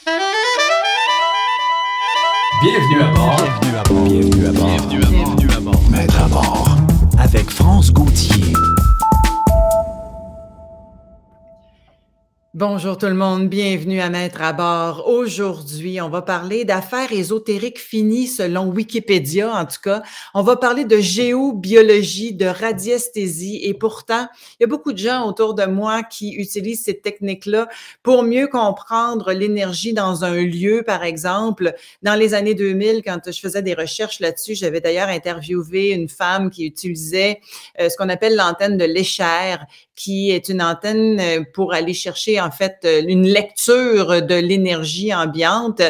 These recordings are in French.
Bienvenue à bord. Bienvenue à bord. Bienvenue à bord. Bienvenue à bord. Bienvenue à bord. Maître à bord. Avec France Gauthier. Bonjour tout le monde, bienvenue à Maître à bord. Aujourd'hui, on va parler d'affaires ésotériques finies selon Wikipédia, en tout cas. On va parler de géobiologie, de radiesthésie et pourtant, il y a beaucoup de gens autour de moi qui utilisent ces techniques-là pour mieux comprendre l'énergie dans un lieu, par exemple. Dans les années 2000, quand je faisais des recherches là-dessus, j'avais d'ailleurs interviewé une femme qui utilisait ce qu'on appelle l'antenne de l'Escher, qui est une antenne pour aller chercher en fait une lecture de l'énergie ambiante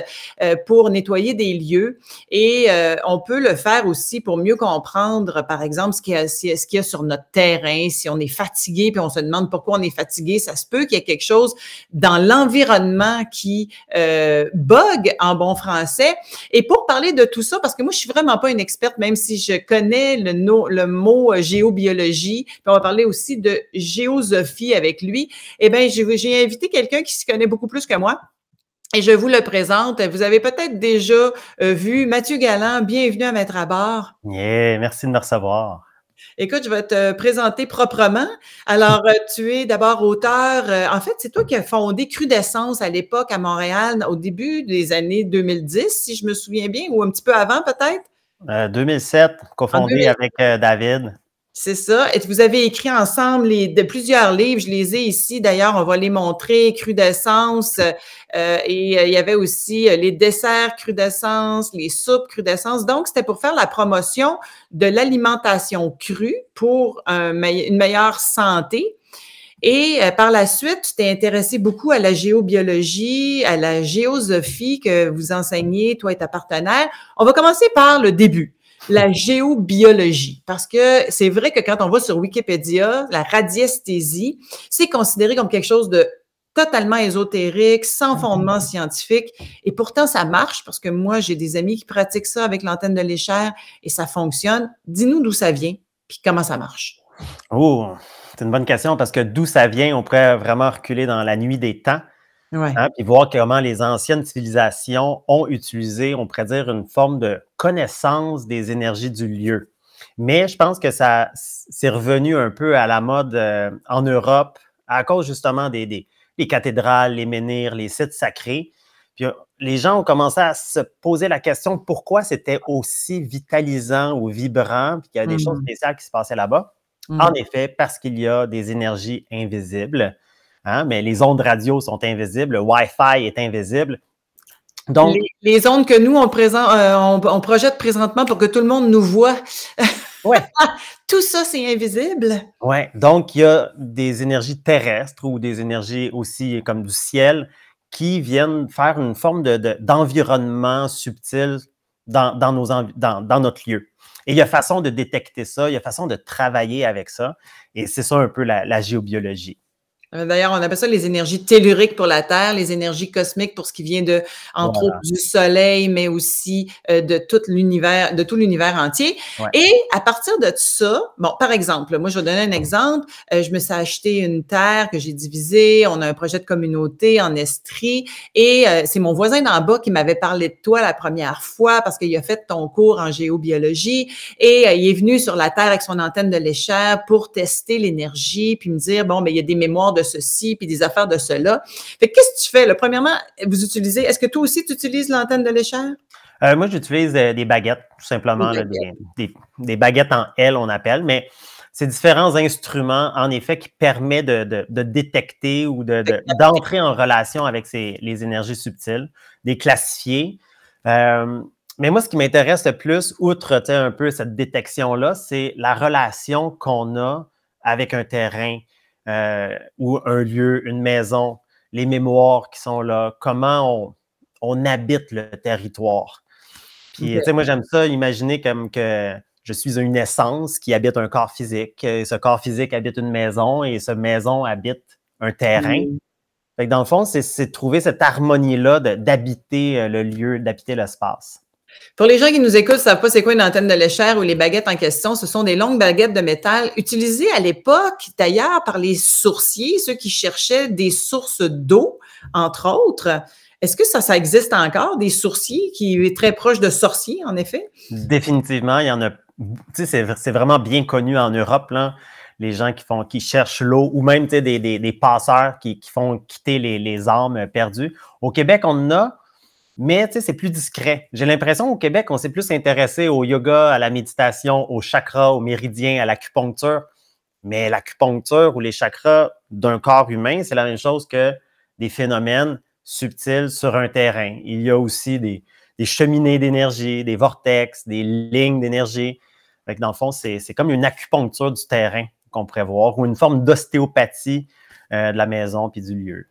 pour nettoyer des lieux. Et on peut le faire aussi pour mieux comprendre, par exemple, ce qu'il y a sur notre terrain. Si on est fatigué puis on se demande pourquoi on est fatigué, ça se peut qu'il y ait quelque chose dans l'environnement qui bug en bon français. Et pour parler de tout ça, parce que moi, je suis vraiment pas une experte, même si je connais le mot géobiologie, puis on va parler aussi de géosophie avec lui, eh bien, j'ai invité quelqu'un qui s'y connaît beaucoup plus que moi. Et je vous le présente. Vous avez peut-être déjà vu Mathieu Galland. Bienvenue à Maître à bord. Yeah, merci de me recevoir. Écoute, je vais te présenter proprement. Alors, tu es d'abord auteur. En fait, c'est toi qui as fondé Crudescence à l'époque à Montréal, au début des années 2010, si je me souviens bien, ou un petit peu avant peut-être? 2007, cofondé avec David. C'est ça. Et vous avez écrit ensemble de plusieurs livres. Je les ai ici. D'ailleurs, on va les montrer. Crudescence. Il y avait aussi les desserts Crudescence, les soupes Crudescence. Donc, c'était pour faire la promotion de l'alimentation crue pour une meilleure santé. Et par la suite, tu t'es intéressé beaucoup à la géobiologie, à la géosophie que vous enseignez, toi et ta partenaire. On va commencer par le début. La géobiologie, parce que c'est vrai que quand on va sur Wikipédia, la radiesthésie, c'est considéré comme quelque chose de totalement ésotérique, sans fondement scientifique, et pourtant ça marche, parce que moi, j'ai des amis qui pratiquent ça avec l'antenne de l'Escher, et ça fonctionne. Dis-nous d'où ça vient, puis comment ça marche. Oh, c'est une bonne question, parce que d'où ça vient, on pourrait vraiment reculer dans la nuit des temps. Ouais. Hein, puis voir comment les anciennes civilisations ont utilisé, on pourrait dire, une forme de connaissance des énergies du lieu. Mais je pense que ça c'est revenu un peu à la mode en Europe à cause justement des cathédrales, les menhirs, les sites sacrés. Puis les gens ont commencé à se poser la question de pourquoi c'était aussi vitalisant ou vibrant, puis qu'il y a des choses spéciales qui se passaient là-bas. En effet, parce qu'il y a des énergies invisibles. Hein, mais les ondes radio sont invisibles, le Wi-Fi est invisible. Donc, les ondes que nous, on projette présentement pour que tout le monde nous voit. Ouais. Tout ça, c'est invisible. Oui, donc il y a des énergies terrestres ou des énergies aussi comme du ciel qui viennent faire une forme d'environnement subtil dans notre lieu. Et il y a façon de détecter ça, il y a façon de travailler avec ça. Et c'est ça un peu la géobiologie. D'ailleurs, on appelle ça les énergies telluriques pour la Terre, les énergies cosmiques pour ce qui vient entre autres, du Soleil, mais aussi de tout l'univers entier. Ouais. Et à partir de ça, bon, par exemple, moi, je vais donner un exemple. Je me suis acheté une terre que j'ai divisée. On a un projet de communauté en Estrie. Et c'est mon voisin d'en bas qui m'avait parlé de toi la première fois parce qu'il a fait ton cours en géobiologie. Et il est venu sur la Terre avec son antenne de l'Escher pour tester l'énergie, puis me dire, bon, mais il y a des mémoires de ceci, puis des affaires de cela. Fait que qu'est-ce que tu fais, là? Premièrement, est-ce que toi aussi, tu utilises l'antenne de l'Escher? Moi, j'utilise des baguettes, tout simplement. Des baguettes en L, on appelle, mais c'est différents instruments, en effet, qui permettent de détecter ou d'entrer en relation avec les énergies subtiles, des classifier. Mais moi, ce qui m'intéresse le plus, outre un peu cette détection-là, c'est la relation qu'on a avec un terrain, ou un lieu, une maison, les mémoires qui sont là, comment on habite le territoire. Puis, tu sais, moi, j'aime ça, imaginer comme que je suis une essence qui habite un corps physique. Et ce corps physique habite une maison et cette maison habite un terrain. Fait que dans le fond, c'est trouver cette harmonie-là d'habiter le lieu, d'habiter l'espace. Pour les gens qui nous écoutent, ne savent pas c'est quoi une antenne de léchère ou les baguettes en question, ce sont des longues baguettes de métal utilisées à l'époque, d'ailleurs, par les sourciers, ceux qui cherchaient des sources d'eau, entre autres. Est-ce que ça existe encore, des sourciers qui est très proche de sorciers, en effet? Définitivement, il y en a. Tu sais, c'est vraiment bien connu en Europe, là, les gens qui cherchent l'eau, ou même des passeurs qui font quitter les âmes perdues. Au Québec, on en a, mais c'est plus discret. J'ai l'impression au Québec, on s'est plus intéressé au yoga, à la méditation, aux chakras, aux méridiens, à l'acupuncture. Mais l'acupuncture ou les chakras d'un corps humain, c'est la même chose que des phénomènes subtils sur un terrain. Il y a aussi des cheminées d'énergie, des vortex, des lignes d'énergie. Dans le fond, c'est comme une acupuncture du terrain qu'on pourrait voir, ou une forme d'ostéopathie de la maison puis du lieu.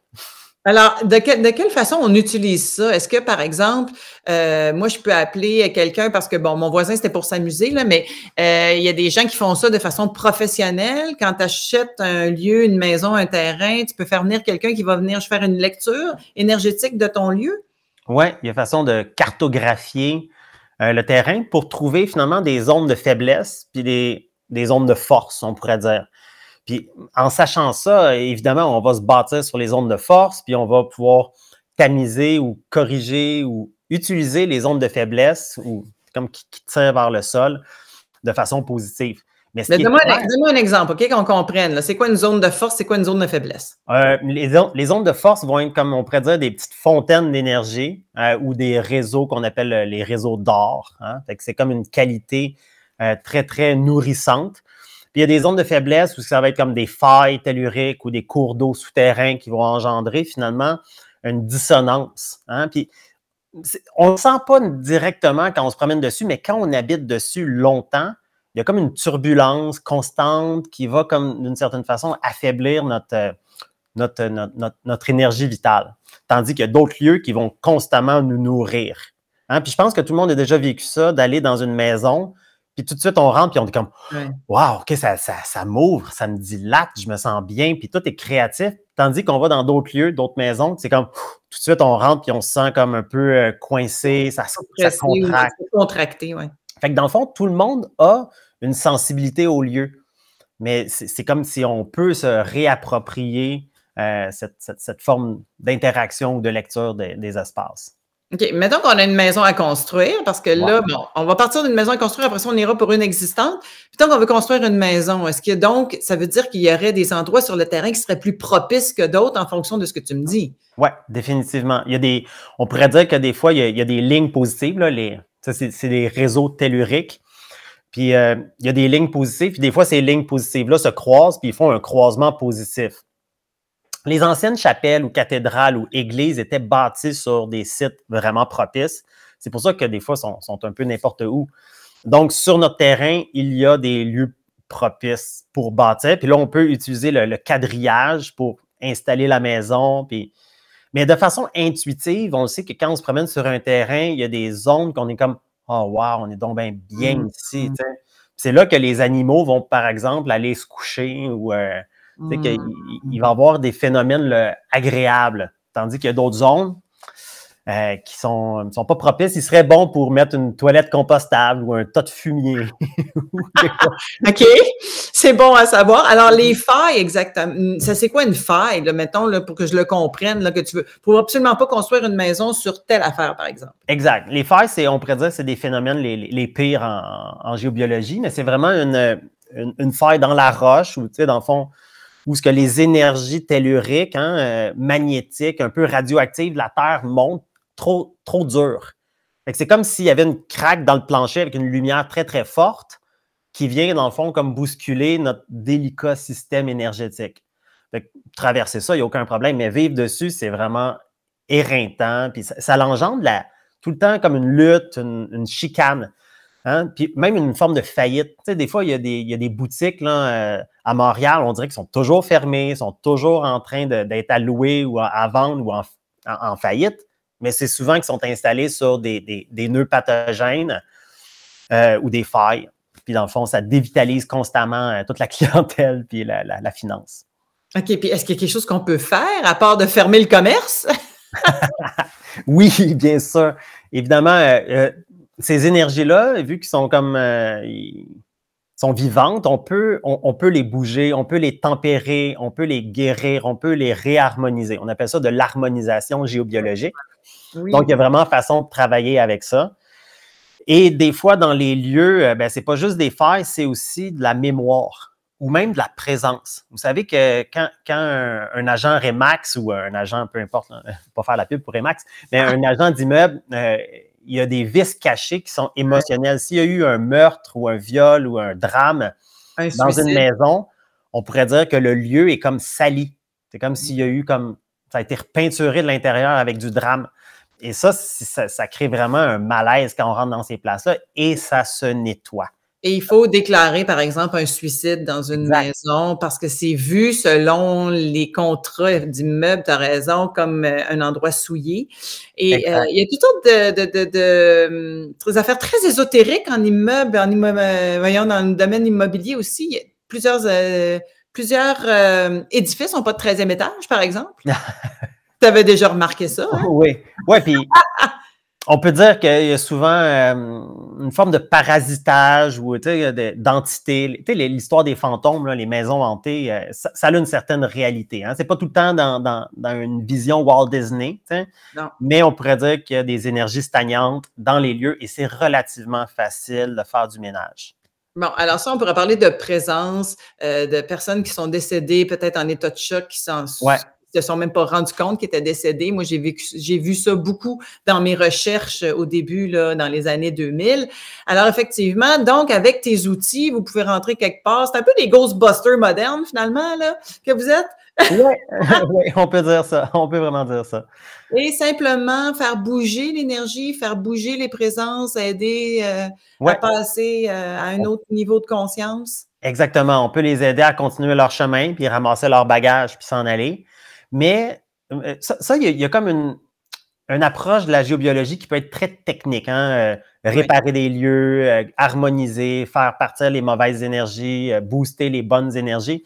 Alors, de quelle façon on utilise ça? Est-ce que, par exemple, moi, je peux appeler quelqu'un parce que, bon, mon voisin, c'était pour s'amuser, là, mais il y a des gens qui font ça de façon professionnelle. Quand tu achètes un lieu, une maison, un terrain, tu peux faire venir quelqu'un qui va venir faire une lecture énergétique de ton lieu? Oui, il y a façon de cartographier le terrain pour trouver finalement des zones de faiblesse puis des zones de force, on pourrait dire. Puis en sachant ça, évidemment, on va se bâtir sur les zones de force, puis on va pouvoir tamiser ou corriger ou utiliser les zones de faiblesse ou comme qui tirent vers le sol de façon positive. Mais donne-moi un exemple, OK, qu'on comprenne. C'est quoi une zone de force, c'est quoi une zone de faiblesse? Les zones de force vont être, comme on pourrait dire, des petites fontaines d'énergie ou des réseaux qu'on appelle les réseaux d'or. Hein? Fait que c'est comme une qualité très, très nourrissante. Puis il y a des zones de faiblesse où ça va être comme des failles telluriques ou des cours d'eau souterrains qui vont engendrer finalement une dissonance. Hein? Puis on ne le sent pas directement quand on se promène dessus, mais quand on habite dessus longtemps, il y a comme une turbulence constante qui va, comme d'une certaine façon, affaiblir notre énergie vitale. Tandis qu'il y a d'autres lieux qui vont constamment nous nourrir. Hein? Puis je pense que tout le monde a déjà vécu ça, d'aller dans une maison, puis tout de suite, on rentre, puis on est comme « Wow, OK, ça m'ouvre, ça me dilate, je me sens bien, puis tout est créatif. » Tandis qu'on va dans d'autres lieux, d'autres maisons, c'est comme tout de suite, on rentre, puis on se sent comme un peu coincé, ça contracte. Contracté, oui. Fait que dans le fond, tout le monde a une sensibilité au lieu. Mais c'est comme si on peut se réapproprier cette forme d'interaction ou de lecture des espaces. OK. Mettons qu'on a une maison à construire, parce que là, bon, on va partir d'une maison à construire, après ça, on ira pour une existante. Puis tant qu'on veut construire une maison, est-ce que donc, ça veut dire qu'il y aurait des endroits sur le terrain qui seraient plus propices que d'autres en fonction de ce que tu me dis? Oui, définitivement. On pourrait dire que des fois, il y a des lignes positives, là, c'est des réseaux telluriques. Puis, il y a des lignes positives, puis des fois, ces lignes positives-là se croisent, puis ils font un croisement positif. Les anciennes chapelles ou cathédrales ou églises étaient bâties sur des sites vraiment propices. C'est pour ça que des fois, sont un peu n'importe où. Donc, sur notre terrain, il y a des lieux propices pour bâtir. Puis là, on peut utiliser le quadrillage pour installer la maison. Mais de façon intuitive, on sait que quand on se promène sur un terrain, il y a des zones qu'on est comme « Oh, wow, on est donc bien ici. » C'est là que les animaux vont, par exemple, aller se coucher ou il va y avoir des phénomènes agréables. Tandis qu'il y a d'autres zones qui ne sont pas propices. Il serait bon pour mettre une toilette compostable ou un tas de fumier. OK, c'est bon à savoir. Alors, les failles, exactement. Ça, c'est quoi une faille, là, mettons, là, pour que je le comprenne, là, que tu veux. Pour absolument pas construire une maison sur telle affaire, par exemple. Exact. Les failles, on pourrait dire, c'est des phénomènes les pires en géobiologie, mais c'est vraiment une faille dans la roche ou, tu sais, dans le fond, où ce que les énergies telluriques, magnétiques, un peu radioactives, la Terre monte trop dur. C'est comme s'il y avait une craque dans le plancher avec une lumière très, très forte qui vient, dans le fond, comme bousculer notre délicat système énergétique. Traverser ça, il n'y a aucun problème, mais vivre dessus, c'est vraiment éreintant. Puis ça l'engendre tout le temps comme une lutte, une chicane. Hein? Puis même une forme de faillite. Tu sais, des fois, il y a des boutiques là, à Montréal, on dirait qu'ils sont toujours fermés, sont toujours en train d'être alloués ou à vendre ou en faillite. Mais c'est souvent qu'ils sont installés sur des nœuds pathogènes ou des failles. Puis dans le fond, ça dévitalise constamment toute la clientèle puis la finance. OK. Puis est-ce qu'il y a quelque chose qu'on peut faire à part de fermer le commerce? Oui, bien sûr. Évidemment, ces énergies-là, vu qu'ils sont comme sont vivantes, on peut les bouger, on peut les tempérer, on peut les guérir, on peut les réharmoniser. On appelle ça de l'harmonisation géobiologique. Oui. Donc, il y a vraiment façon de travailler avec ça. Et des fois, dans les lieux, c'est pas juste des failles, c'est aussi de la mémoire ou même de la présence. Vous savez que quand un agent Remax ou un agent, peu importe, je ne vais pas faire la pub pour Remax, mais un agent d'immeuble, il y a des vices cachés qui sont émotionnels. S'il y a eu un meurtre ou un viol ou un drame dans une maison, on pourrait dire que le lieu est comme sali. C'est comme s'il y a eu ça a été repeinturé de l'intérieur avec du drame. Et ça crée vraiment un malaise quand on rentre dans ces places-là et ça se nettoie. Et il faut déclarer, par exemple, un suicide dans une maison parce que c'est vu selon les contrats d'immeuble, tu as raison, comme un endroit souillé. Et il y a toutes sortes de affaires très ésotériques en immeuble, voyons, dans le domaine immobilier aussi. Il y a plusieurs édifices n'ont pas de 13e étage, par exemple. Tu avais déjà remarqué ça, hein? Oui, puis on peut dire qu'il y a souvent une forme de parasitage ou d'entité. L'histoire des fantômes, là, les maisons hantées, ça a une certaine réalité. Hein? C'est pas tout le temps dans une vision Walt Disney, mais on pourrait dire qu'il y a des énergies stagnantes dans les lieux et c'est relativement facile de faire du ménage. Bon, alors ça, on pourrait parler de présence, de personnes qui sont décédées, peut-être en état de choc, qui se sont même pas rendus compte qu'ils étaient décédés. Moi, j'ai vu ça beaucoup dans mes recherches au début, là, dans les années 2000. Alors, effectivement, donc, avec tes outils, vous pouvez rentrer quelque part. C'est un peu des Ghostbusters modernes, finalement, là, que vous êtes. Oui, on peut dire ça. On peut vraiment dire ça. Et simplement faire bouger l'énergie, faire bouger les présences, aider à passer à un autre niveau de conscience. Exactement. On peut les aider à continuer leur chemin, puis ramasser leur bagage, puis s'en aller. Mais ça, il y a comme une approche de la géobiologie qui peut être très technique. Hein? Réparer des lieux, harmoniser, faire partir les mauvaises énergies, booster les bonnes énergies.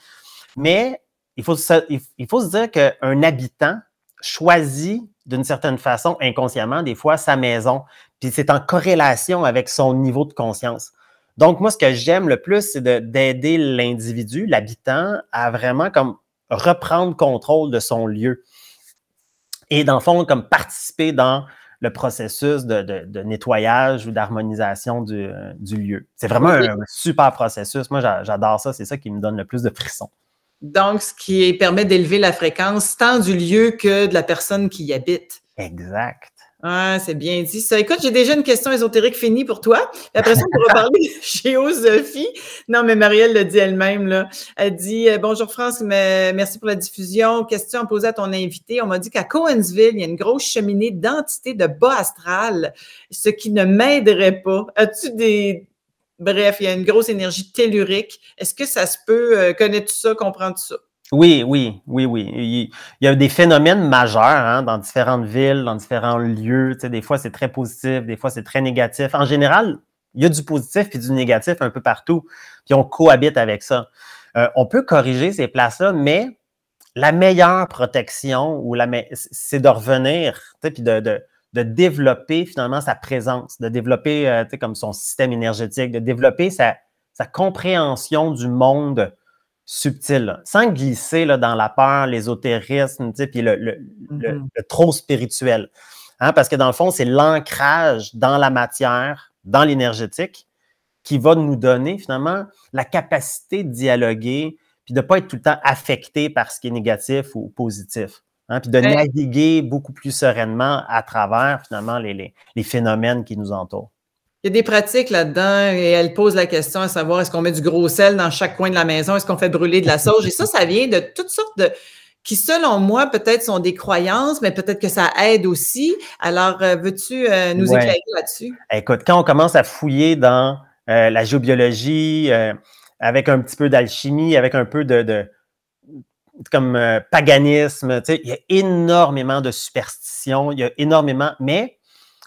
Mais il faut se dire qu'un habitant choisit d'une certaine façon, inconsciemment, des fois, sa maison. Puis c'est en corrélation avec son niveau de conscience. Donc, moi, ce que j'aime le plus, c'est d'aider l'individu, l'habitant, à vraiment comme reprendre contrôle de son lieu. Et dans le fond, comme participer dans le processus de nettoyage ou d'harmonisation du lieu. C'est vraiment un super processus. Moi, j'adore ça. C'est ça qui me donne le plus de frissons. Donc, ce qui permet d'élever la fréquence tant du lieu que de la personne qui y habite. Exact. Ah, c'est bien dit ça. Écoute, j'ai déjà une question ésotérique finie pour toi. Et après ça, on pourra parler de géosophie. Non, mais Marielle l'a dit elle-même, là. Elle dit « Bonjour France, merci pour la diffusion. Question posée à ton invité. On m'a dit qu'à Cowansville, il y a une grosse cheminée d'entités de bas astral, ce qui ne m'aiderait pas. As-tu des... Bref, il y a une grosse énergie tellurique. Est-ce que ça se peut? Connais-tu ça? Comprends-tu ça? » Oui. Il y a des phénomènes majeurs hein, dans différentes villes, dans différents lieux. Tu sais, des fois, c'est très positif, des fois, c'est très négatif. En général, il y a du positif et du négatif un peu partout, puis on cohabite avec ça. On peut corriger ces places-là, mais la meilleure protection, c'est de revenir, tu sais, puis de développer finalement sa présence, de développer tu sais, comme son système énergétique, de développer sa compréhension du monde subtil, là, sans glisser là, dans la peur, l'ésotérisme, tu sais, puis le trop spirituel. Hein, parce que dans le fond, c'est l'ancrage dans la matière, dans l'énergétique, qui va nous donner finalement la capacité de dialoguer, puis de ne pas être tout le temps affecté par ce qui est négatif ou positif. Hein, puis de naviguer beaucoup plus sereinement à travers finalement les phénomènes qui nous entourent. Il y a des pratiques là-dedans et elle pose la question à savoir est-ce qu'on met du gros sel dans chaque coin de la maison, est-ce qu'on fait brûler de la sauge? Et ça vient de toutes sortes qui, selon moi, peut-être sont des croyances, mais peut-être que ça aide aussi. Alors, veux-tu nous éclairer là-dessus? Écoute, quand on commence à fouiller dans la géobiologie, avec un petit peu d'alchimie, avec un peu comme paganisme, tu sais, il y a énormément de superstitions, il y a énormément, mais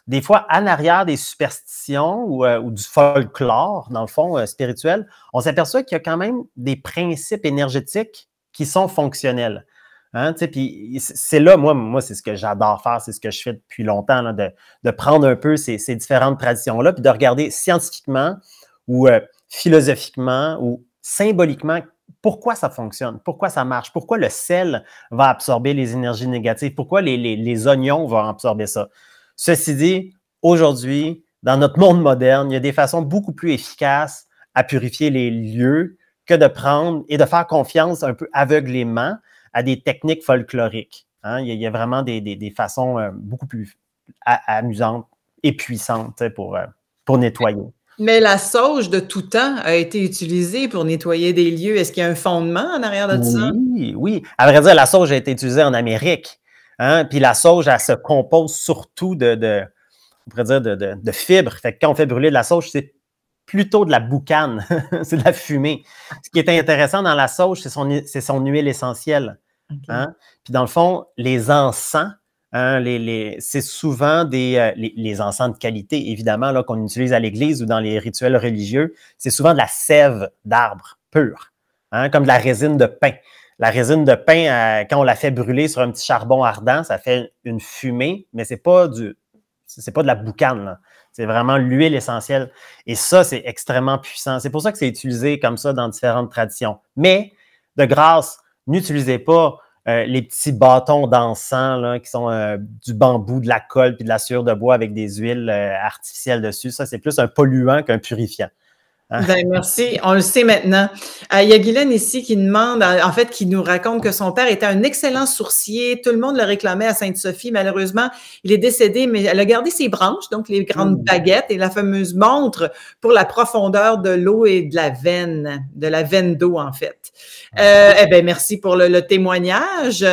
des fois, en arrière des superstitions ou du folklore, dans le fond, spirituel, on s'aperçoit qu'il y a quand même des principes énergétiques qui sont fonctionnels. Hein, puis c'est là, moi c'est ce que j'adore faire, c'est ce que je fais depuis longtemps, là, de prendre un peu ces différentes traditions-là, puis de regarder scientifiquement ou philosophiquement ou symboliquement pourquoi ça fonctionne, pourquoi ça marche, pourquoi le sel va absorber les énergies négatives, pourquoi les oignons vont absorber ça. Ceci dit, aujourd'hui, dans notre monde moderne, il y a des façons beaucoup plus efficaces à purifier les lieux que de prendre et de faire confiance un peu aveuglément à des techniques folkloriques. Hein? Il y a vraiment des façons beaucoup plus amusantes et puissantes pour nettoyer. Mais la sauge de tout temps a été utilisée pour nettoyer des lieux. Est-ce qu'il y a un fondement en arrière de ça? Oui. À vrai dire, la sauge a été utilisée en Amérique. Hein? Puis la sauge, elle se compose surtout on pourrait dire de fibres. Fait que quand on fait brûler de la sauge, c'est plutôt de la boucane, c'est de la fumée. Ce qui est intéressant dans la sauge, c'est son huile essentielle. Okay. Hein? Puis dans le fond, les encens, hein, c'est souvent les encens de qualité, évidemment, là, qu'on utilise à l'église ou dans les rituels religieux, c'est souvent de la sève d'arbre pure, hein, comme de la résine de pin. La résine de pin, quand on la fait brûler sur un petit charbon ardent, ça fait une fumée, mais c'est pas de la boucane, là. C'est vraiment l'huile essentielle. Et ça, c'est extrêmement puissant. C'est pour ça que c'est utilisé comme ça dans différentes traditions. Mais, de grâce, n'utilisez pas les petits bâtons d'encens là, qui sont du bambou, de la colle puis de la sciure de bois avec des huiles artificielles dessus. Ça, c'est plus un polluant qu'un purifiant. Hein? Ben, merci, on le sait maintenant. Il y a Guylaine ici qui demande, en fait, qui nous raconte que son père était un excellent sourcier. Tout le monde le réclamait à Sainte-Sophie. Malheureusement, il est décédé, mais elle a gardé ses branches, donc les grandes baguettes et la fameuse montre pour la profondeur de l'eau et de la veine d'eau, en fait. Eh bien, merci pour le témoignage.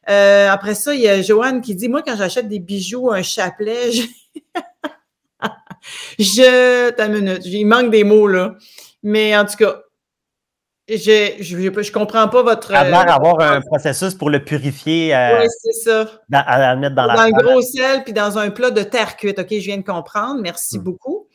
Après ça, il y a Joanne qui dit, moi, quand j'achète des bijoux, un chapelet, T'as une minute, il manque des mots, là. Mais en tout cas, je comprends pas votre... À avoir un processus pour le purifier. Oui, c'est ça. À le mettre dans un gros sel, puis dans un plat de terre cuite. OK, je viens de comprendre. Merci beaucoup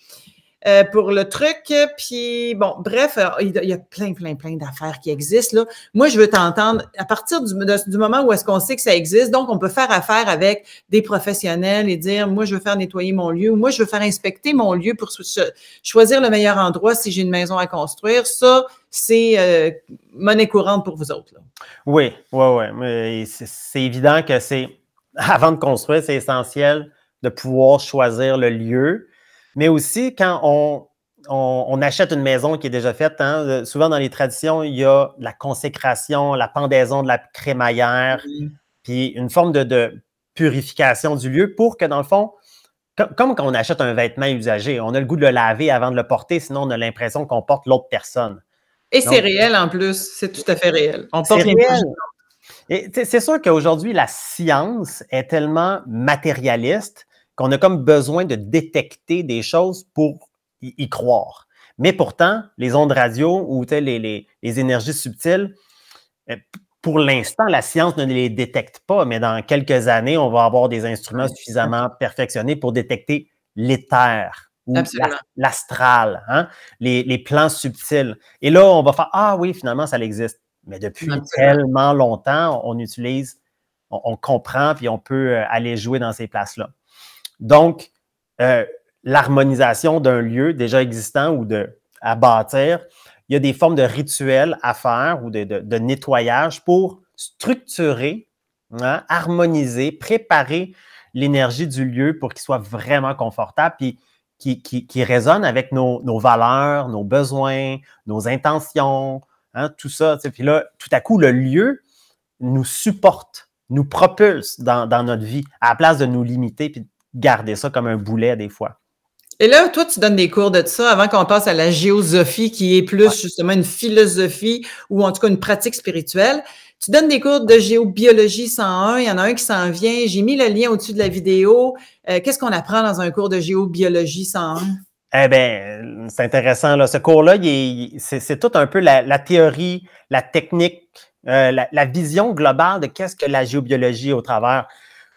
pour le truc. Puis, bon, bref, il y a plein d'affaires qui existent, là. Moi, je veux t'entendre à partir du moment où est-ce qu'on sait que ça existe. Donc, on peut faire affaire avec des professionnels et dire, moi, je veux faire nettoyer mon lieu ou moi, je veux faire inspecter mon lieu pour choisir le meilleur endroit si j'ai une maison à construire. Ça, c'est monnaie courante pour vous autres, là. Oui. Mais c'est évident que avant de construire, c'est essentiel de pouvoir choisir le lieu. Mais aussi, quand on achète une maison qui est déjà faite, hein, souvent dans les traditions, il y a la consécration, la pendaison de la crémaillère, puis une forme de purification du lieu pour que, dans le fond, comme quand on achète un vêtement usagé, on a le goût de le laver avant de le porter, sinon on a l'impression qu'on porte l'autre personne. Et c'est réel en plus, c'est tout à fait réel. C'est réel. Et c'est sûr qu'aujourd'hui, la science est tellement matérialiste qu'on a comme besoin de détecter des choses pour y croire. Mais pourtant, les ondes radio ou les énergies subtiles, pour l'instant, la science ne les détecte pas, mais dans quelques années, on va avoir des instruments suffisamment perfectionnés pour détecter l'éther ou l'astral, hein, les plans subtils. Et là, on va faire « Ah oui, finalement, ça existe ». Mais depuis tellement longtemps, on utilise, on comprend, puis on peut aller jouer dans ces places-là. Donc, l'harmonisation d'un lieu déjà existant ou à bâtir, il y a des formes de rituels à faire ou de nettoyage pour structurer, hein, harmoniser, préparer l'énergie du lieu pour qu'il soit vraiment confortable puis qui résonne avec nos valeurs, nos besoins, nos intentions, hein, tout ça. Puis là, tout à coup, le lieu nous supporte, nous propulse dans notre vie à la place de nous limiter puis garder ça comme un boulet des fois. Et là, toi, tu donnes des cours de ça avant qu'on passe à la géosophie, qui est plus justement une philosophie ou en tout cas une pratique spirituelle. Tu donnes des cours de géobiologie 101, il y en a un qui s'en vient. J'ai mis le lien au-dessus de la vidéo. Qu'est-ce qu'on apprend dans un cours de géobiologie 101? Eh bien, c'est intéressant, là. Ce cours-là, c'est tout un peu la théorie, la technique, la vision globale de qu'est-ce que la géobiologie au travers.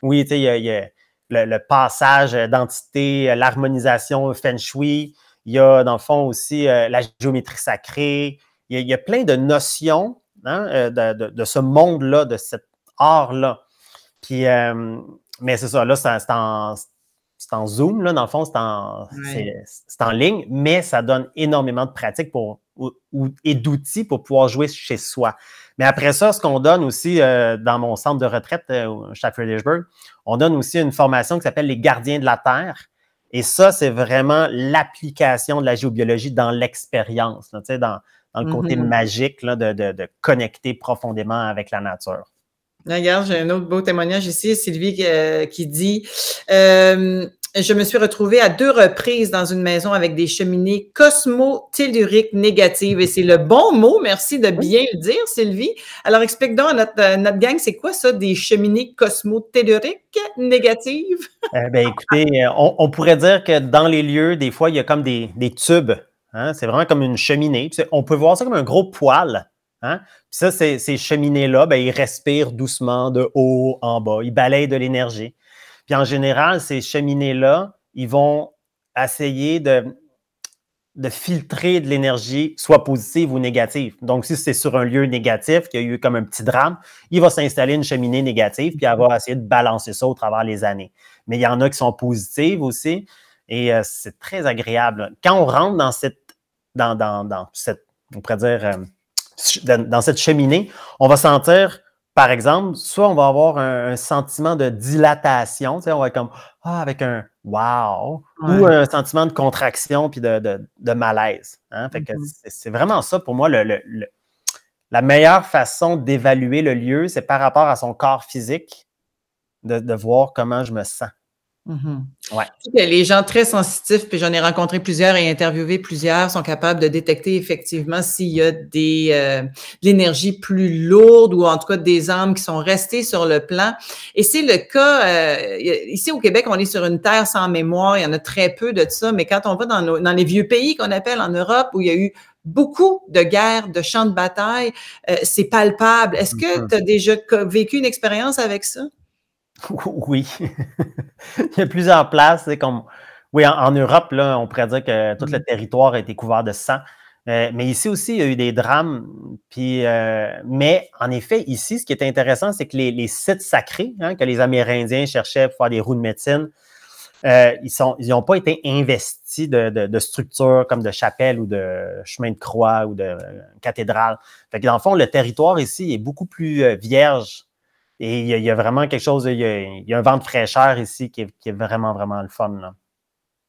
Oui, tu sais, il y a le passage d'entité, l'harmonisation feng shui. Il y a, dans le fond, aussi la géométrie sacrée. Il y a plein de notions, hein, de ce monde-là, de cet art-là. Puis, mais c'est ça, là, c'est en Zoom, là, dans le fond, c'est en ligne, mais ça donne énormément de pratiques et d'outils pour pouvoir jouer chez soi. Mais après ça, ce qu'on donne aussi dans mon centre de retraite chez Fredericksburg, on donne aussi une formation qui s'appelle les gardiens de la Terre. Et ça, c'est vraiment l'application de la géobiologie dans l'expérience, tu sais, dans le côté magique là, de connecter profondément avec la nature. Regarde, j'ai un autre beau témoignage ici, Sylvie qui dit je me suis retrouvée à 2 reprises dans une maison avec des cheminées cosmotelluriques négatives. Et c'est le bon mot, merci de bien le dire, Sylvie. Alors, explique donc à notre gang, c'est quoi ça, des cheminées cosmotelluriques négatives? Écoutez, on pourrait dire que dans les lieux, des fois, il y a comme des tubes. Hein? C'est vraiment comme une cheminée. On peut voir ça comme un gros poêle. Hein? Puis ça, ces cheminées-là, ils respirent doucement de haut en bas. Ils balayent de l'énergie. Puis en général, ces cheminées-là, ils vont essayer de filtrer de l'énergie, soit positive ou négative. Donc, si c'est sur un lieu négatif, qu'il y a eu comme un petit drame, il va s'installer une cheminée négative, puis elle va essayer de balancer ça au travers les années. Mais il y en a qui sont positives aussi, et c'est très agréable. Quand on rentre dans cette, on pourrait dire, dans cette cheminée, on va sentir, par exemple, soit on va avoir un sentiment de dilatation, tu sais, on va être comme avec un wow, ou un sentiment de contraction puis de malaise. Hein? Fait que c'est vraiment ça pour moi la meilleure façon d'évaluer le lieu, c'est par rapport à son corps physique, de voir comment je me sens. Ouais. Les gens très sensitifs, puis j'en ai rencontré plusieurs et interviewé plusieurs, sont capables de détecter effectivement s'il y a de l'énergie plus lourde ou en tout cas des âmes qui sont restées sur le plan. Et c'est le cas, ici au Québec, on est sur une terre sans mémoire, il y en a très peu de ça, mais quand on va dans les vieux pays qu'on appelle en Europe, où il y a eu beaucoup de guerres, de champs de bataille, c'est palpable. Est-ce que tu as déjà vécu une expérience avec ça? Oui. Il y a plusieurs places. Oui, en Europe, là, on pourrait dire que tout le territoire a été couvert de sang. Mais ici aussi, il y a eu des drames. Mais en effet, ici, ce qui est intéressant, c'est que les sites sacrés que les Amérindiens cherchaient pour faire des roues de médecine, ils n'ont pas été investis de structures comme de chapelles ou de chemins de croix ou de cathédrales. Fait que dans le fond, le territoire ici est beaucoup plus vierge. Et il y a vraiment quelque chose, il y a un vent de fraîcheur ici qui est vraiment, vraiment le fun. Là.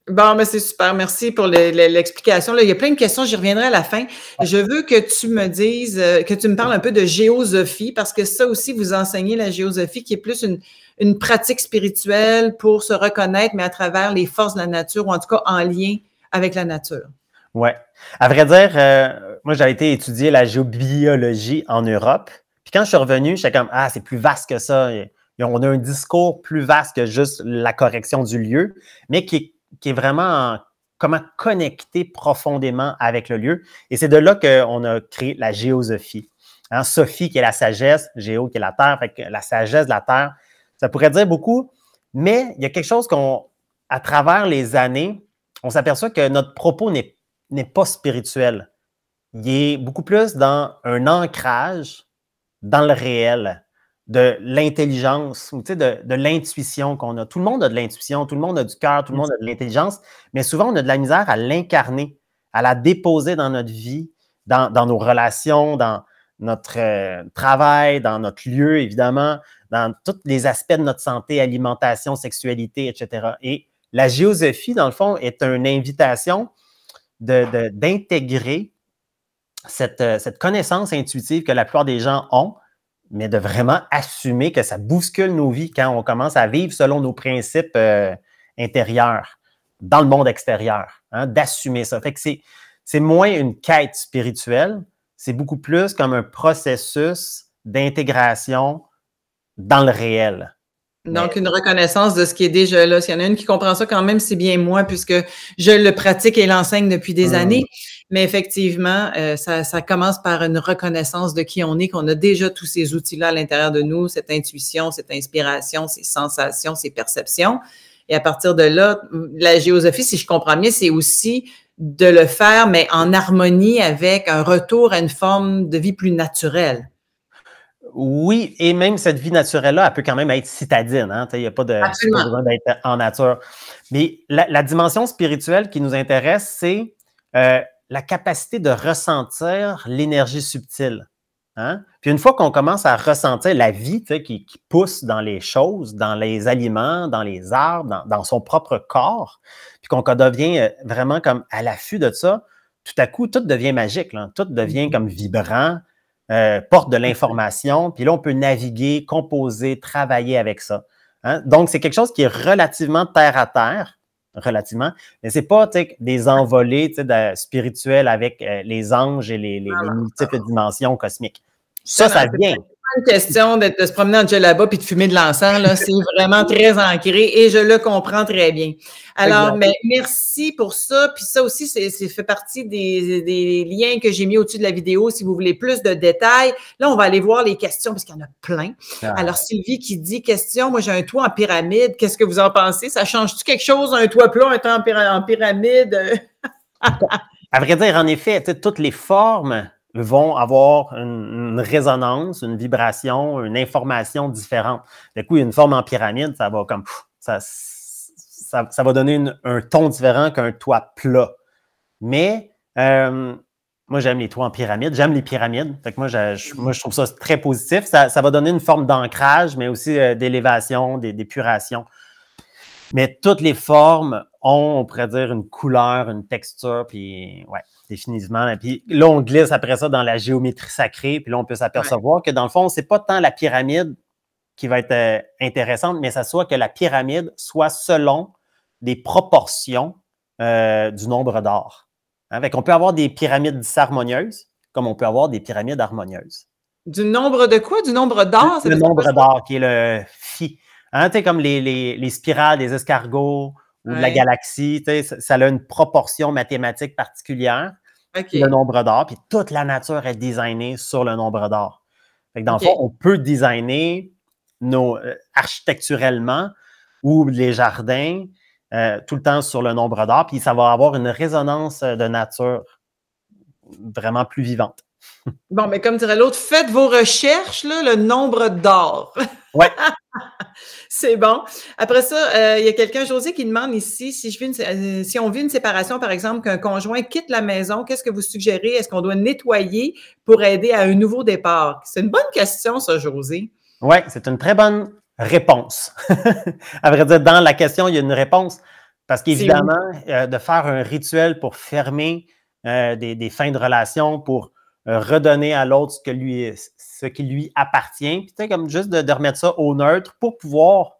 Bon, mais c'est super. Merci pour l'explication. Là, il y a plein de questions, j'y reviendrai à la fin. Je veux que tu me dises, que tu me parles un peu de géosophie, parce que ça aussi, vous enseignez la géosophie, qui est plus une pratique spirituelle pour se reconnaître, mais à travers les forces de la nature, ou en tout cas en lien avec la nature. Oui. À vrai dire, moi, j'avais été étudier la géobiologie en Europe. Puis quand je suis revenu, j'étais comme, c'est plus vaste que ça. On a un discours plus vaste que juste la correction du lieu, mais qui est vraiment comment connecter profondément avec le lieu. Et c'est de là qu'on a créé la géosophie. Hein, Sophie, qui est la sagesse, géo, qui est la terre, fait que la sagesse de la terre, ça pourrait dire beaucoup, mais il y a quelque chose à travers les années, on s'aperçoit que notre propos n'est pas spirituel. Il est beaucoup plus dans un ancrage dans le réel, de l'intelligence, de l'intuition qu'on a. Tout le monde a de l'intuition, tout le monde a du cœur, tout le monde a de l'intelligence, mais souvent, on a de la misère à l'incarner, à la déposer dans notre vie, dans nos relations, dans notre travail, dans notre lieu, évidemment, dans tous les aspects de notre santé, alimentation, sexualité, etc. Et la géosophie, dans le fond, est une invitation d'intégrer cette connaissance intuitive que la plupart des gens ont, mais de vraiment assumer que ça bouscule nos vies quand on commence à vivre selon nos principes intérieurs, dans le monde extérieur, d'assumer ça. Fait que c'est moins une quête spirituelle, c'est beaucoup plus comme un processus d'intégration dans le réel. Donc, une reconnaissance de ce qui est déjà là. S'il y en a une qui comprend ça quand même, c'est bien moi, puisque je le pratique et l'enseigne depuis des années. Mais effectivement, ça commence par une reconnaissance de qui on est, qu'on a déjà tous ces outils-là à l'intérieur de nous, cette intuition, cette inspiration, ces sensations, ces perceptions. Et à partir de là, la géosophie, si je comprends bien, c'est aussi de le faire, mais en harmonie avec un retour à une forme de vie plus naturelle. Oui, et même cette vie naturelle-là, elle peut quand même être citadine. Hein? Il n'y a pas besoin d'être en nature. Mais la dimension spirituelle qui nous intéresse, c'est la capacité de ressentir l'énergie subtile. Hein? Puis une fois qu'on commence à ressentir la vie qui pousse dans les choses, dans les aliments, dans les arbres, dans son propre corps, puis qu'on devient vraiment comme à l'affût de ça, tout à coup, tout devient magique. Là. Tout devient comme vibrant, porte de l'information, puis là, on peut naviguer, composer, travailler avec ça. Hein? Donc, c'est quelque chose qui est relativement terre à terre, relativement, mais c'est pas des envolées spirituelles avec les anges et les multiples dimensions cosmiques. Ça vient. Une question de se promener en djellaba puis de fumer de l'encens, là, c'est vraiment très ancré et je le comprends très bien. Alors, mais merci pour ça. Puis ça aussi, c'est fait partie des liens que j'ai mis au-dessus de la vidéo si vous voulez plus de détails. Là, on va aller voir les questions parce qu'il y en a plein. Alors, Sylvie qui dit, question, moi j'ai un toit en pyramide, qu'est-ce que vous en pensez? Ça change-tu quelque chose, un toit plat, un toit en pyramide? À vrai dire, en effet, toutes les formes vont avoir une résonance, une vibration, une information différente. Du coup, une forme en pyramide, ça va comme ça va donner un ton différent qu'un toit plat. Mais moi, j'aime les toits en pyramide, j'aime les pyramides. Fait que moi, je trouve ça très positif. Ça va donner une forme d'ancrage, mais aussi d'élévation, d'épuration. Mais toutes les formes ont, on pourrait dire, une couleur, une texture, puis ouais, définitivement. Et puis là, on glisse après ça dans la géométrie sacrée, puis là, on peut s'apercevoir que dans le fond, c'est pas tant la pyramide qui va être intéressante, mais ça soit que la pyramide soit selon des proportions du nombre d'or. Hein? Fait qu'on peut avoir des pyramides disharmonieuses, comme on peut avoir des pyramides harmonieuses. Du nombre de quoi? Du nombre d'or? Le nombre d'or, qui est le phi. Hein, comme les spirales des escargots ou de la galaxie, ça a une proportion mathématique particulière, le nombre d'or, puis toute la nature est designée sur le nombre d'or. Dans le fond, on peut designer architecturellement ou les jardins tout le temps sur le nombre d'or, puis ça va avoir une résonance de nature vraiment plus vivante. Bon, mais comme dirait l'autre, faites vos recherches, là, le nombre d'or. Oui. C'est bon. Après ça, il y a quelqu'un, José, qui demande ici, si on vit une séparation, par exemple, qu'un conjoint quitte la maison, qu'est-ce que vous suggérez? Est-ce qu'on doit nettoyer pour aider à un nouveau départ? C'est une bonne question, ça, José. Oui, c'est une très bonne réponse. À vrai dire, dans la question, il y a une réponse. Parce qu'évidemment, de faire un rituel pour fermer des fins de relation, pour redonner à l'autre ce qui lui appartient, puis comme juste de remettre ça au neutre pour pouvoir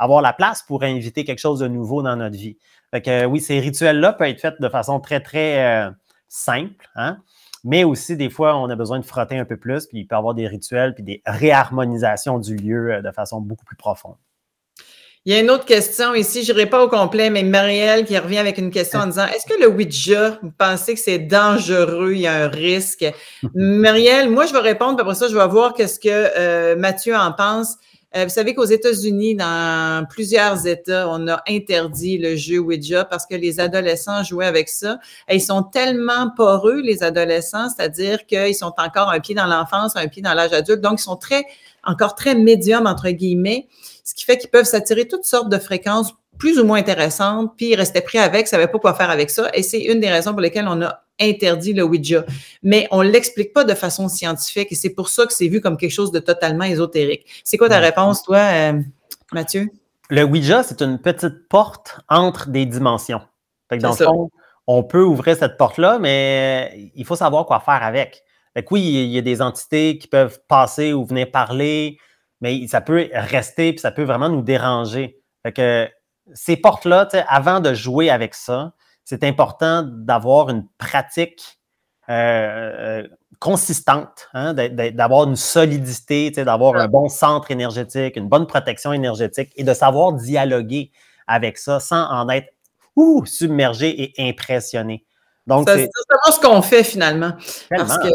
avoir la place pour inviter quelque chose de nouveau dans notre vie. Fait que oui, ces rituels-là peuvent être faits de façon très, très simple, hein? Mais aussi, des fois, on a besoin de frotter un peu plus, puis il peut y avoir des rituels puis des réharmonisations du lieu de façon beaucoup plus profonde. Il y a une autre question ici, je n'irai pas au complet, mais Marielle qui revient avec une question en disant, est-ce que le Ouija, vous pensez que c'est dangereux, il y a un risque? Marielle, moi, je vais répondre, puis après ça, je vais voir qu'est-ce que Mathieu en pense. Vous savez qu'aux États-Unis, dans plusieurs États, on a interdit le jeu Ouija parce que les adolescents jouaient avec ça. Et ils sont tellement poreux, les adolescents, c'est-à-dire qu'ils sont encore un pied dans l'enfance, un pied dans l'âge adulte, donc ils sont encore très médiums, entre guillemets, ce qui fait qu'ils peuvent s'attirer toutes sortes de fréquences plus ou moins intéressantes, puis ils restaient pris avec, ne savaient pas quoi faire avec ça, et c'est une des raisons pour lesquelles on a interdit le Ouija. Mais on ne l'explique pas de façon scientifique, et c'est pour ça que c'est vu comme quelque chose de totalement ésotérique. C'est quoi ta réponse, toi, Mathieu? Le Ouija, c'est une petite porte entre des dimensions. Fait que dans le fond, on peut ouvrir cette porte-là, mais il faut savoir quoi faire avec. Fait que oui, il y a des entités qui peuvent passer ou venir parler, mais ça peut rester puis ça peut vraiment nous déranger. Fait que ces portes-là, avant de jouer avec ça, c'est important d'avoir une pratique consistante, hein, d'avoir une solidité, d'avoir un bon centre énergétique, une bonne protection énergétique et de savoir dialoguer avec ça sans en être submergé et impressionné. Donc, c'est vraiment ce qu'on fait finalement. Parce que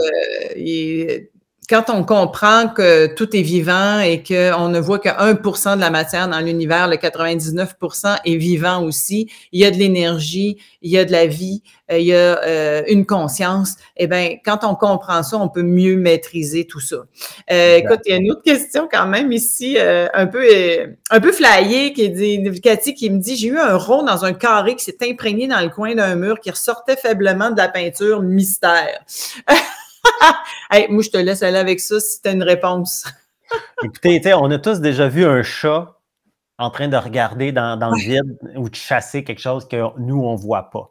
quand on comprend que tout est vivant et qu'on ne voit que 1% de la matière dans l'univers, le 99% est vivant aussi, il y a de l'énergie, il y a de la vie, il y a une conscience, eh bien, quand on comprend ça, on peut mieux maîtriser tout ça. Écoute, il y a une autre question quand même ici, un peu flyée, qui dit, Cathy qui me dit, j'ai eu un rond dans un carré qui s'est imprégné dans le coin d'un mur qui ressortait faiblement de la peinture mystère. Hey, moi, je te laisse aller avec ça si tu as une réponse. Écoutez, on a tous déjà vu un chat en train de regarder dans le vide ou de chasser quelque chose que nous, on ne voit pas.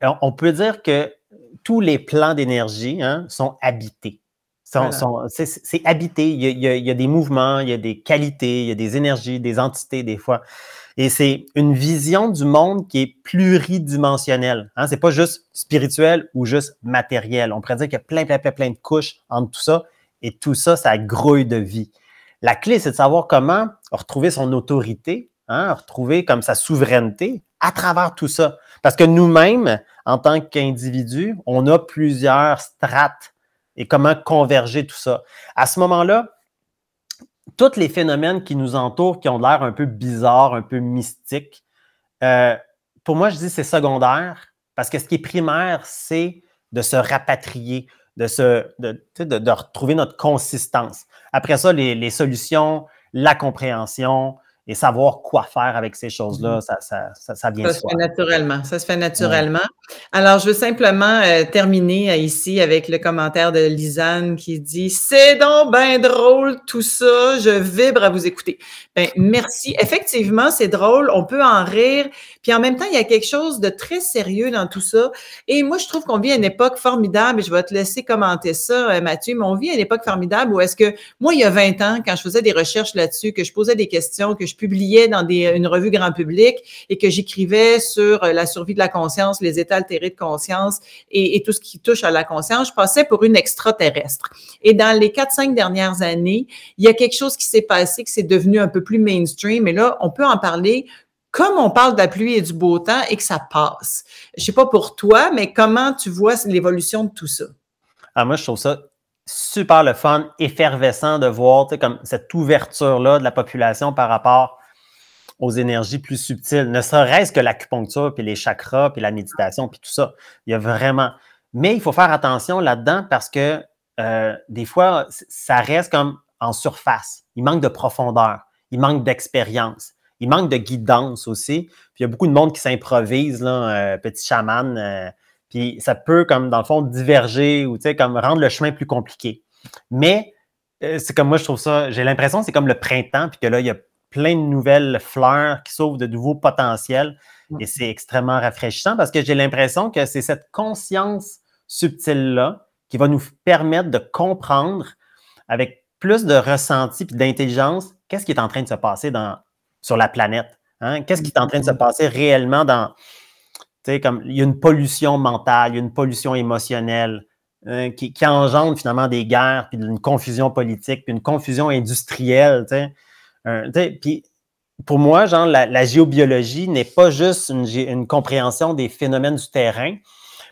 Alors, on peut dire que tous les plans d'énergie sont habités. C'est habité. Il y a des mouvements, il y a des qualités, il y a des énergies, des entités des fois. Et c'est une vision du monde qui est pluridimensionnelle. C'est pas juste spirituel ou juste matériel. On pourrait dire qu'il y a plein de couches entre tout ça. Et tout ça, ça grouille de vie. La clé, c'est de savoir comment retrouver son autorité, retrouver comme sa souveraineté à travers tout ça. Parce que nous-mêmes, en tant qu'individus, on a plusieurs strates et comment converger tout ça. À ce moment-là, tous les phénomènes qui nous entourent, qui ont l'air un peu bizarres, un peu mystiques, pour moi, je dis c'est secondaire parce que ce qui est primaire, c'est de se rapatrier, de retrouver notre consistance. Après ça, les solutions, la compréhension et savoir quoi faire avec ces choses-là, ça vient de soi. Ça se fait naturellement. Ouais. Alors, je veux simplement terminer ici avec le commentaire de Lisanne qui dit « C'est donc bien drôle tout ça, je vibre à vous écouter. » Ben, merci. Effectivement, c'est drôle, on peut en rire, puis en même temps, il y a quelque chose de très sérieux dans tout ça. Et moi, je trouve qu'on vit à une époque formidable, et je vais te laisser commenter ça, Mathieu, mais on vit à une époque formidable où est-ce que, moi, il y a 20 ans, quand je faisais des recherches là-dessus, que je posais des questions, que je publiais dans une revue grand public et que j'écrivais sur la survie de la conscience, les états altérés de conscience et tout ce qui touche à la conscience, je passais pour une extraterrestre. Et dans les 4-5 dernières années, il y a quelque chose qui s'est passé, qui s'est devenu un peu plus mainstream. Et là, on peut en parler comme on parle de la pluie et du beau temps et que ça passe. Je sais pas pour toi, mais comment tu vois l'évolution de tout ça? Ah, moi, je trouve ça super le fun, effervescent de voir comme cette ouverture-là de la population par rapport aux énergies plus subtiles, ne serait-ce que l'acupuncture, puis les chakras, puis la méditation, puis tout ça. Il y a vraiment... Mais il faut faire attention là-dedans parce que des fois, ça reste comme en surface. Il manque de profondeur, il manque d'expérience, il manque de guidance aussi. Puis il y a beaucoup de monde qui s'improvise, petit chaman, puis ça peut, comme dans le fond, diverger ou comme rendre le chemin plus compliqué. Mais c'est comme moi, je trouve ça, j'ai l'impression que c'est comme le printemps, puis que là, il y a plein de nouvelles fleurs qui s'ouvrent, de nouveaux potentiels. Et c'est extrêmement rafraîchissant parce que j'ai l'impression que c'est cette conscience subtile-là qui va nous permettre de comprendre avec plus de ressenti et d'intelligence qu'est-ce qui est en train de se passer sur la planète. Qu'est-ce qui est en train de se passer réellement dans... Tu sais, comme il y a une pollution mentale, il y a une pollution émotionnelle qui engendre finalement des guerres, puis une confusion politique, puis une confusion industrielle, tu sais. Puis pour moi, genre, la géobiologie n'est pas juste une compréhension des phénomènes du terrain,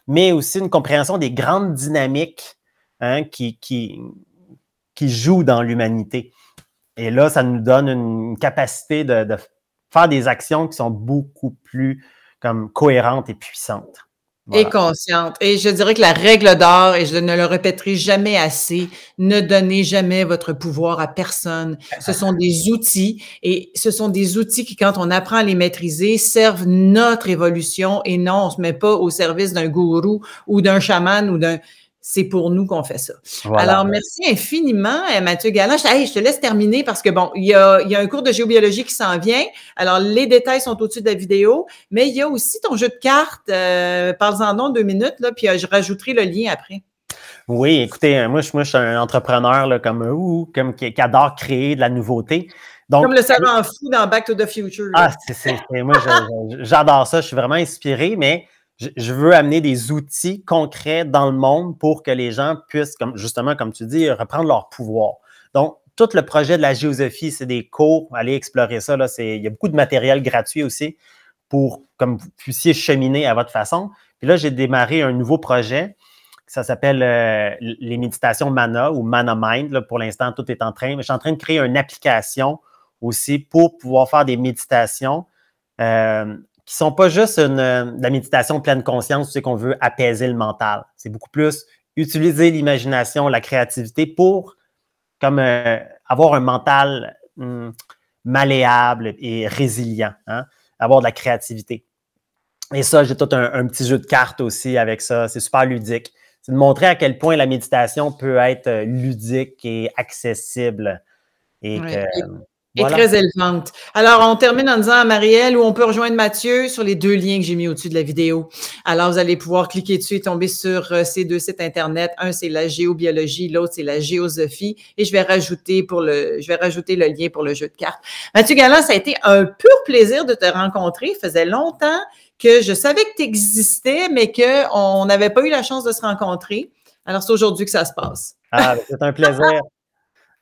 mais aussi une compréhension des grandes dynamiques qui jouent dans l'humanité. Et là, ça nous donne une capacité de faire des actions qui sont beaucoup plus comme cohérentes et puissantes. Voilà. Et consciente. Et je dirais que la règle d'or, et je ne le répéterai jamais assez, ne donnez jamais votre pouvoir à personne. Ce sont des outils et ce sont des outils qui, quand on apprend à les maîtriser, servent notre évolution et non, on ne se met pas au service d'un gourou ou d'un chaman ou d'un... C'est pour nous qu'on fait ça. Voilà. Alors, merci infiniment, Mathieu Galland. Je te laisse terminer parce que, bon, il y a un cours de géobiologie qui s'en vient. Alors, les détails sont au-dessus de la vidéo, mais il y a aussi ton jeu de cartes. Parle-en donc 2 minutes, là, puis je rajouterai le lien après. Oui, écoutez, moi, je suis un entrepreneur là, qui adore créer de la nouveauté. Donc, comme le savant fou dans Back to the Future. Là. Moi, j'adore ça. Je suis vraiment inspiré, mais... Je veux amener des outils concrets dans le monde pour que les gens puissent, justement, comme tu dis, reprendre leur pouvoir. Donc, tout le projet de la géosophie, c'est des cours. Allez explorer ça. Là, il y a beaucoup de matériel gratuit aussi pour que vous puissiez cheminer à votre façon. Puis là, j'ai démarré un nouveau projet qui Ça s'appelle les méditations Mana ou Mana Mind. Là, pour l'instant, tout est en train. Je suis en train de créer une application aussi pour pouvoir faire des méditations qui ne sont pas juste de la méditation de pleine conscience, tu sais, qu'on veut apaiser le mental. C'est beaucoup plus utiliser l'imagination, la créativité pour comme avoir un mental malléable et résilient, hein? Avoir de la créativité. Et ça, j'ai tout un petit jeu de cartes aussi avec ça. C'est super ludique. C'est de montrer à quel point la méditation peut être ludique et accessible. Et Ouais. que, Et voilà. très élevante. Alors, on termine en disant à Marielle où on peut rejoindre Mathieu sur les 2 liens que j'ai mis au-dessus de la vidéo. Alors, vous allez pouvoir cliquer dessus et tomber sur ces 2 sites Internet. Un, c'est la géobiologie, l'autre, c'est la géosophie. Et je vais rajouter le lien pour le jeu de cartes. Mathieu Galland, ça a été un pur plaisir de te rencontrer. Il faisait longtemps que je savais que tu existais, mais qu'on n'avait pas eu la chance de se rencontrer. Alors, c'est aujourd'hui que ça se passe. Ah, c'est un plaisir.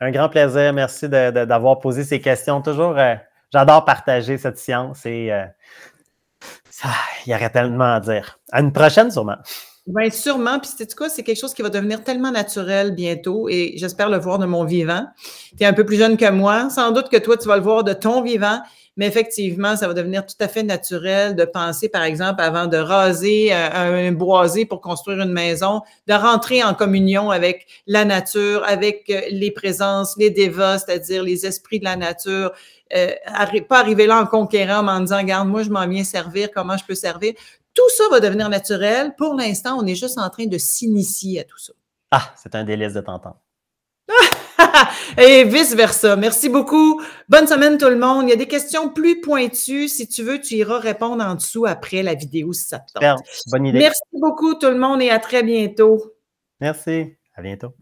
Un grand plaisir. Merci d'avoir posé ces questions. Toujours, j'adore partager cette science et il y aurait tellement à dire. À une prochaine, sûrement. Bien, sûrement. Puis, sais-tu quoi? C'est quelque chose qui va devenir tellement naturel bientôt et j'espère le voir de mon vivant. Tu es un peu plus jeune que moi. Sans doute que toi, tu vas le voir de ton vivant. Mais effectivement, ça va devenir tout à fait naturel de penser, par exemple, avant de raser un boisé pour construire une maison, de rentrer en communion avec la nature, avec les présences, les dévas, c'est-à-dire les esprits de la nature. Pas arriver là en conquérant, en disant, regarde, moi, je m'en viens servir, comment je peux servir. Tout ça va devenir naturel. Pour l'instant, on est juste en train de s'initier à tout ça. Ah, c'est un délice de t'entendre. Et vice-versa. Merci beaucoup. Bonne semaine tout le monde. Il y a des questions plus pointues. Si tu veux, tu iras répondre en dessous après la vidéo si ça te tente. Bonne idée. Merci beaucoup tout le monde et à très bientôt. Merci. À bientôt.